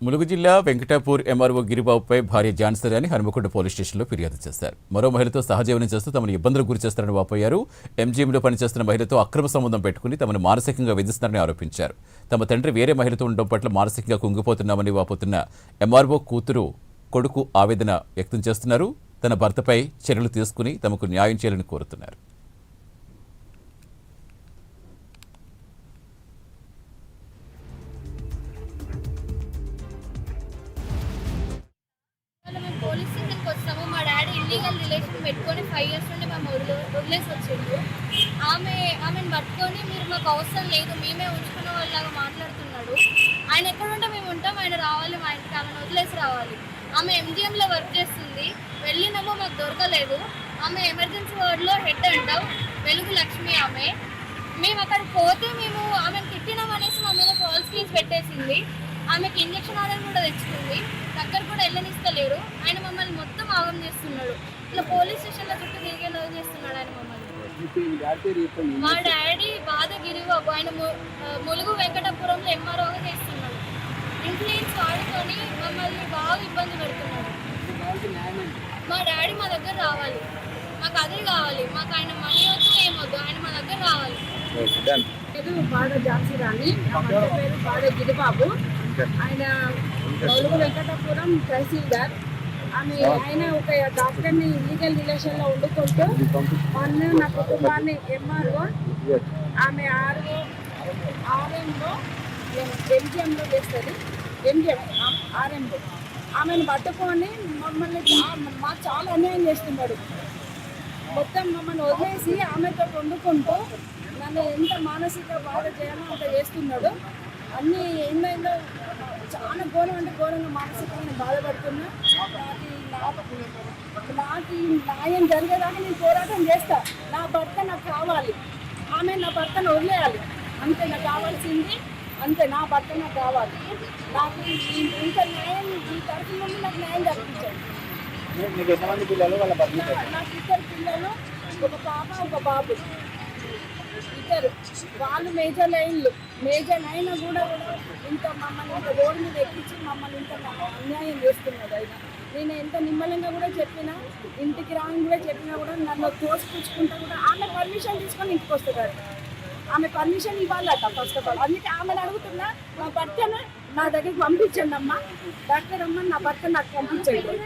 ములుగు జిల్లా వెంకటాపూర్ ఎంఆర్ఓ గిరిబాబుపై భార్య ఝాన్సీ హనుమకొండ పోలీస్ స్టేషన్లో ఫిర్యాదు చేశారు. మరో మహిళతో సహజీవనం చేస్తూ తమను ఇబ్బందులకు గురిచేస్తారని వాపోయారు. ఎంజీఎంలో పనిచేస్తున్న మహిళతో అక్రమ సంబంధం పెట్టుకుని తమను మానసికంగా వేధిస్తున్నారని ఆరోపించారు. తమ తండ్రి వేరే మహిళతో ఉండడం పట్ల మానసికంగా కుంగిపోతున్నామని వాపోతున్న ఎంఆర్ఓ కూతురు కొడుకు ఆవేదన వ్యక్తం చేస్తున్నారు. తన భర్తపై చర్యలు తీసుకుని తమకు న్యాయం చేయాలని కోరుతున్నారు. పోలీస్ స్టేషన్కి వచ్చాము. మా డాడీ ఇల్లీగల్ రిలేషన్ పెట్టుకొని 5 years నుండి మేము వదిలేసి వచ్చిండు. ఆమెను పట్టుకొని మీరు మాకు అవసరం లేదు, మేమే ఉంచుకున్న వాళ్ళలాగా మాట్లాడుతున్నాడు. ఆయన ఎక్కడుంటే మేము ఉంటాం, ఆయన రావాలి మా ఇంటికి, ఆమెను వదిలేసి రావాలి. ఆమె ఎంజిఎంలో వర్క్ చేస్తుంది, వెళ్ళినామో మాకు దొరకలేదు. ఆమె ఎమర్జెన్సీ వార్డులో హెడ్ అంటాం, వెలుగు లక్ష్మి ఆమె. మేము అక్కడికి పోతే మేము ఆమెను తిట్టినామనేసి మా మీద ఫాల్స్ కేసు పెట్టేసింది. ఆమెకి ఇంజక్షన్ ఆర్డర్ కూడా తెచ్చుకుంది, దగ్గర కూడా వెళ్ళనిస్తలేరు. ఆయన మమ్మల్ని మొత్తం ఆగం చేస్తున్నాడు. ఇట్లా పోలీస్ స్టేషన్లో చుట్టూ తిరిగేలా చేస్తున్నాడు ఆయన మమ్మల్ని. మా డాడీ బాధ గిరిబాబు, ఆయన ములుగు వెంకటాపురంలో ఎంఆర్ఓగా చేస్తున్నాడు. ఇన్ఫ్లుయెన్స్ వాడుకొని మమ్మల్ని బాగా ఇబ్బంది పెడుతున్నాడు. మా డాడీ మా దగ్గర రావాలి, మాకు అదే కావాలి. మాకు ఆయన మనీ వద్దు, ఏమొద్దు, ఆయన మా దగ్గర రావాలి. బాడ ఝాన్సీ రాణి, పేరు బాడ గిరిబాబు. ఆయన ములుగు వెంకటాపురం తహసీల్దార్. ఆయన ఒక డాక్టర్ని ఇల్లీగల్ రిలేషన్లో వండుకుంటూ నా కుటుంబాన్ని ఎంఆర్ఓ, ఆమె ఆర్ఎంలో ఎంజిఎంలో చేస్తుంది, ఆర్ఎంలో. ఆమెను పట్టుకొని మమ్మల్ని మాకు చాలా అన్యాయం చేస్తున్నాడు. మొత్తం మమ్మల్ని వదిలేసి ఆమెతో వండుకుంటూ నన్ను ఎంత మానసిక బాధ చేయాలో అంత చేస్తున్నాడు. అన్నీ ఎన్నో చాలా ఘోరం అంటే ఘోరంగా మానసికంగా బాధపడుతున్నా. నాకు ఈ న్యాయం జరిగేదాకా నేను పోరాటం చేస్తా. నా భర్త నాకు కావాలి, ఆమె నా భర్తను వదిలేయాలి, అంతే నాకు కావాల్సింది, అంతే. నా భర్త నాకు కావాలి. నాకు ఇంత న్యాయం ఈ తరఫు నుండి నాకు న్యాయం జరిపించాలి. నాకు 2 పిల్లలు, ఒక పాప ఒక బాబు, 2. వాళ్ళు మేజర్ అయినా కూడా ఇంత మమ్మల్ని ఇంత రోడ్డు మీద ఎక్కించి మమ్మల్ని ఇంత అన్యాయం చేస్తున్నది. అయినా నేను ఎంత నిమ్మలంగా కూడా చెప్పినా, ఇంటికి రాని కూడా చెప్పినా కూడా నన్ను తోసిపుచ్చుకుంటా కూడా ఆమె పర్మిషన్ తీసుకొని ఇంటికి వస్తున్నారు. ఆమె పర్మిషన్ ఇవ్వాలట ఫస్ట్ ఆఫ్ ఆల్. అందుకే ఆమెను అడుగుతున్నా, నా భర్తను నా దగ్గరికి పంపించండి అమ్మా, డాక్టర్ అమ్మ నా భర్త నాకు పంపించండి.